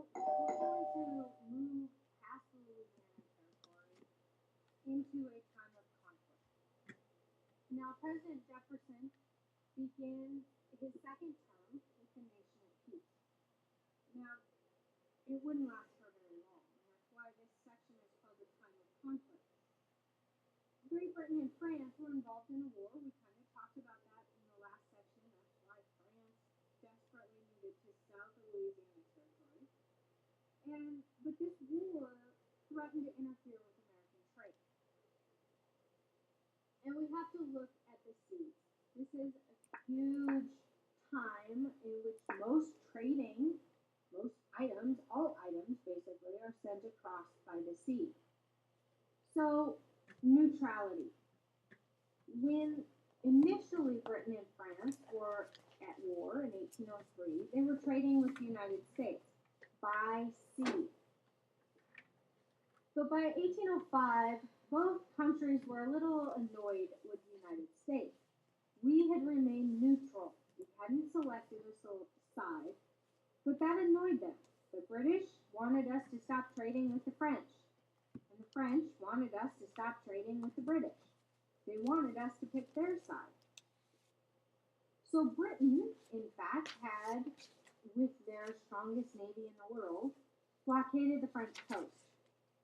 we're going to move past the Louisiana Territory into a time of conflict. Now, President Jefferson began his second term with the nation at peace. Now, it wouldn't last for very long, and that's why this section is called the time of conflict. Great Britain and France were involved in a war. We kind of talked about that in the last section. That's why France desperately needed to sell the Louisiana Territory. But this war threatened to interfere with American trade. And we have to look at the seas. This is a huge time in which most trading, most items, all items basically, are sent across by the sea. So, neutrality. When initially Britain and France were at war in 1803, they were trading with the United States by sea. But by 1805, both countries were a little annoyed with the United States. We had remained neutral. We hadn't selected a side, but that annoyed them. The British wanted us to stop trading with the French, and the French wanted us to stop trading with the British. They wanted us to pick their side. So Britain, in fact, had, with their strongest navy in the world, blockaded the French coast.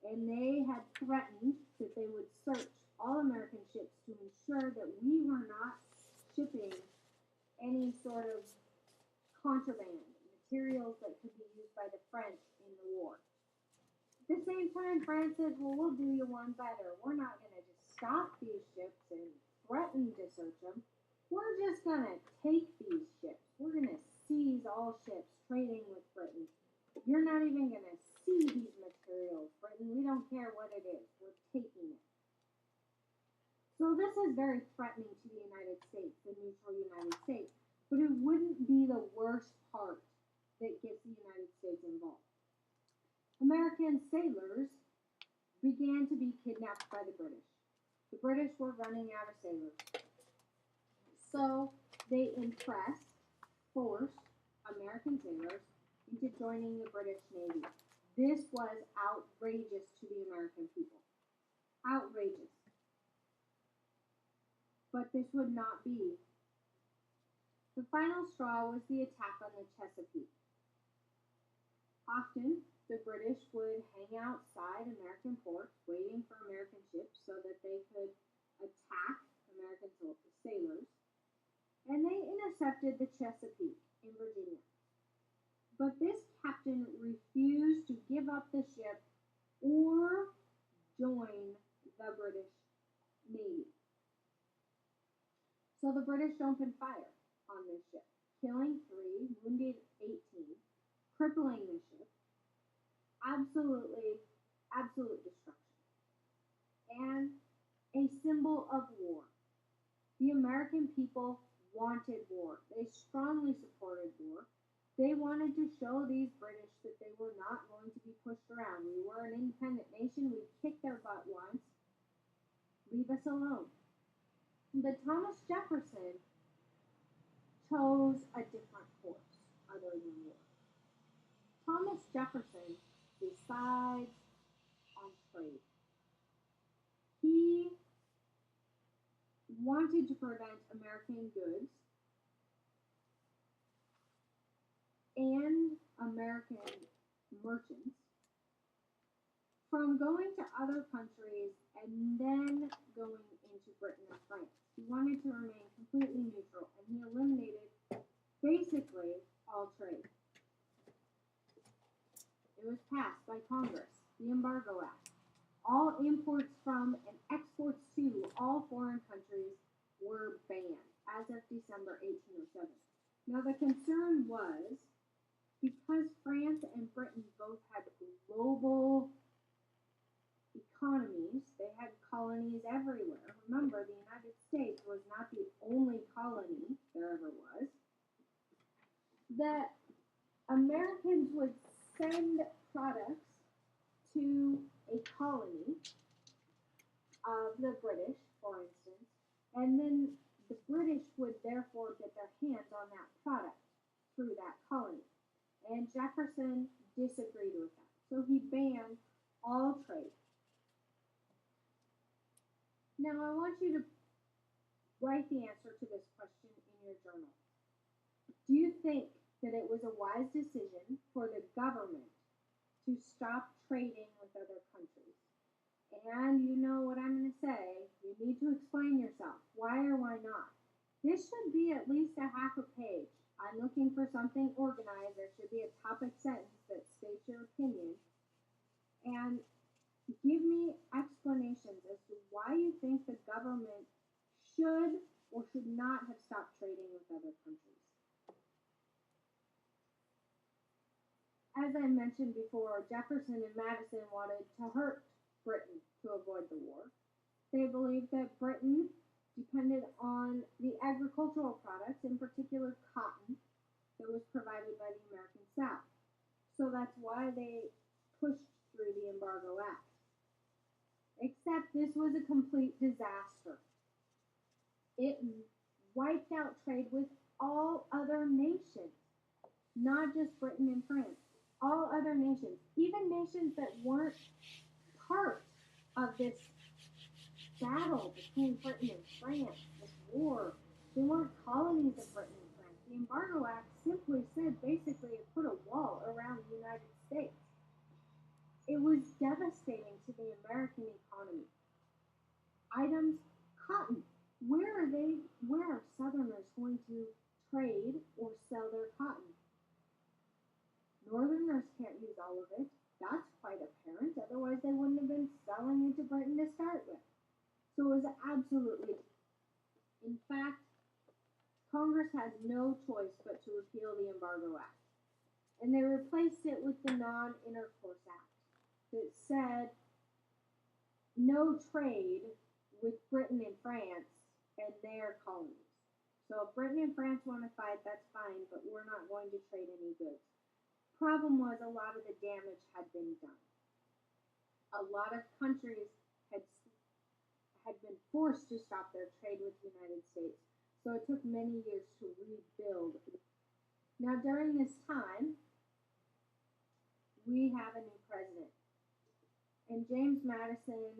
And they had threatened that they would search all American ships to ensure that we were not shipping any sort of contraband, materials that could be used by the French in the war. At the same time, France said, well, we'll do you one better. We're not going to just stop these ships and threaten to search them. We're just going to take these ships. We're going to seize all ships trading with Britain. You're not even going to see these materials, Britain. We don't care what it is. We're taking it. So this is very threatening to the United States, the neutral United States. But it wouldn't be the worst part that gets the United States involved. American sailors began to be kidnapped by the British. The British were running out of sailors. So they forced American sailors into joining the British Navy. This was outrageous to the American people. Outrageous. But this would not be. The final straw was the attack on the Chesapeake. Often, the British would hang outside American ports waiting for American ships so that they could attack American sailors. And they intercepted the Chesapeake in Virginia. But this captain refused to give up the ship or join the British Navy. So the British opened fire on this ship, killing 3, wounding 18, crippling the ship. Absolute destruction. And a symbol of war. The American people wanted war. They strongly supported war. They wanted to show these British that they were not going to be pushed around. We were an independent nation. We kicked their butt once. Leave us alone. But Thomas Jefferson chose a different course other than war. Thomas Jefferson decides on trade. He wanted to prevent American goods and American merchants from going to other countries and then going into Britain and France. He wanted to remain completely neutral, and he eliminated basically all trade. It was passed by Congress, the Embargo Act. All imports from and exports to all foreign countries were banned as of December 1807. Now the concern was, because France and Britain both had global economies, they had colonies everywhere. Remember, the United States was not the only colony there ever was. That Americans would send products to a colony of the British, for instance, and then the British would therefore get their hands on that product through that colony. and Jefferson disagreed with that. So he banned all trade. Now I want you to write the answer to this question in your journal. Do you think that it was a wise decision for the government to stop trading with other countries? And you know what I'm going to say. You need to explain yourself. Why or why not? This should be at least a half a page. I'm looking for something organized. There should be a topic sentence that states your opinion. And give me explanations as to why you think the government should or should not have stopped trading with other countries. As I mentioned before, Jefferson and Madison wanted to hurt Britain to avoid the war. They believed that Britain depended on the agricultural products, in particular cotton, that was provided by the American South. So that's why they pushed through the Embargo Act. Except this was a complete disaster. It wiped out trade with all other nations, not just Britain and France. All other nations, even nations that weren't part of this battle between Britain and France, this war. They weren't colonies of Britain and France. The Embargo Act simply said basically it put a wall around the United States. It was devastating to the American economy. Items, cotton. Where are Southerners going to trade or sell their cotton? Northerners can't use all of it. That's quite apparent. Otherwise, they wouldn't have been selling it to Britain to start with. So it was absolutely. In fact, Congress had no choice but to repeal the Embargo Act. And they replaced it with the Non-Intercourse Act that said no trade with Britain and France and their colonies. So if Britain and France want to fight, that's fine, but we're not going to trade any goods. Problem was a lot of the damage had been done. A lot of countries had been forced to stop their trade with the United States, so it took many years to rebuild. Now during this time, we have a new president, and James Madison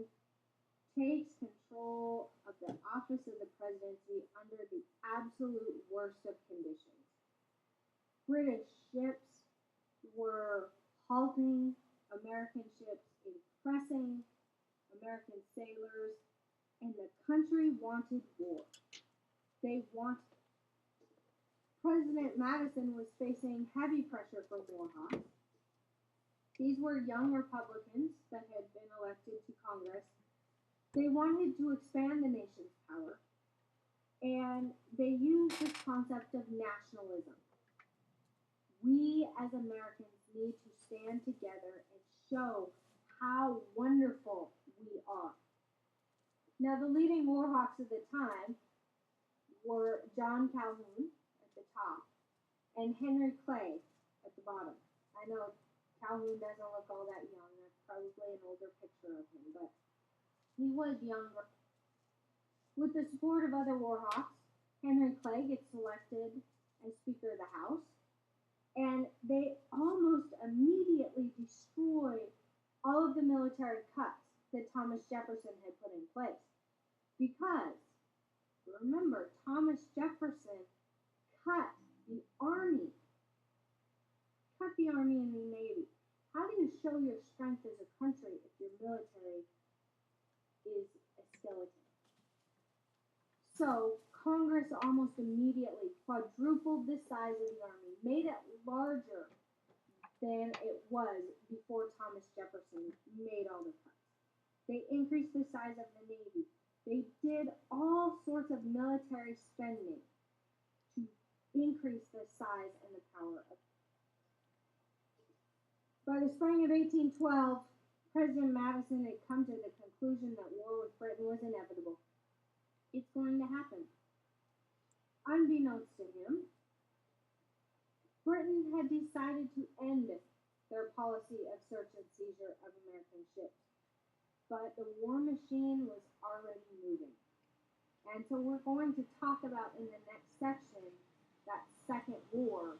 takes control of the office of the presidency under the absolute worst of conditions. British ships were halting American ships, impressing American sailors, and the country wanted war. President Madison was facing heavy pressure from war hawks. These were young Republicans that had been elected to Congress. They wanted to expand the nation's power, and they used this concept of nationalism. We as Americans need to stand together and show how wonderful we are. Now, the leading war hawks of the time were John Calhoun at the top and Henry Clay at the bottom. I know Calhoun doesn't look all that young. That's probably an older picture of him, but he was younger. With the support of other war hawks, Henry Clay gets selected as Speaker of the House, and they almost immediately destroy all of the military cuts that Thomas Jefferson had put in place. Because, remember, Thomas Jefferson cut the Army and the Navy. How do you show your strength as a country if your military is a skeleton? So, Congress almost immediately quadrupled the size of the Army, made it larger than it was before Thomas Jefferson made all the cuts. They increased the size of the Navy. They did all sorts of military spending to increase the size and the power of. By the spring of 1812, President Madison had come to the conclusion that war with Britain was inevitable. It's going to happen. Unbeknownst to him, Britain had decided to end their policy of search and seizure of American ships. But the war machine was already moving. And so we're going to talk about in the next section that second war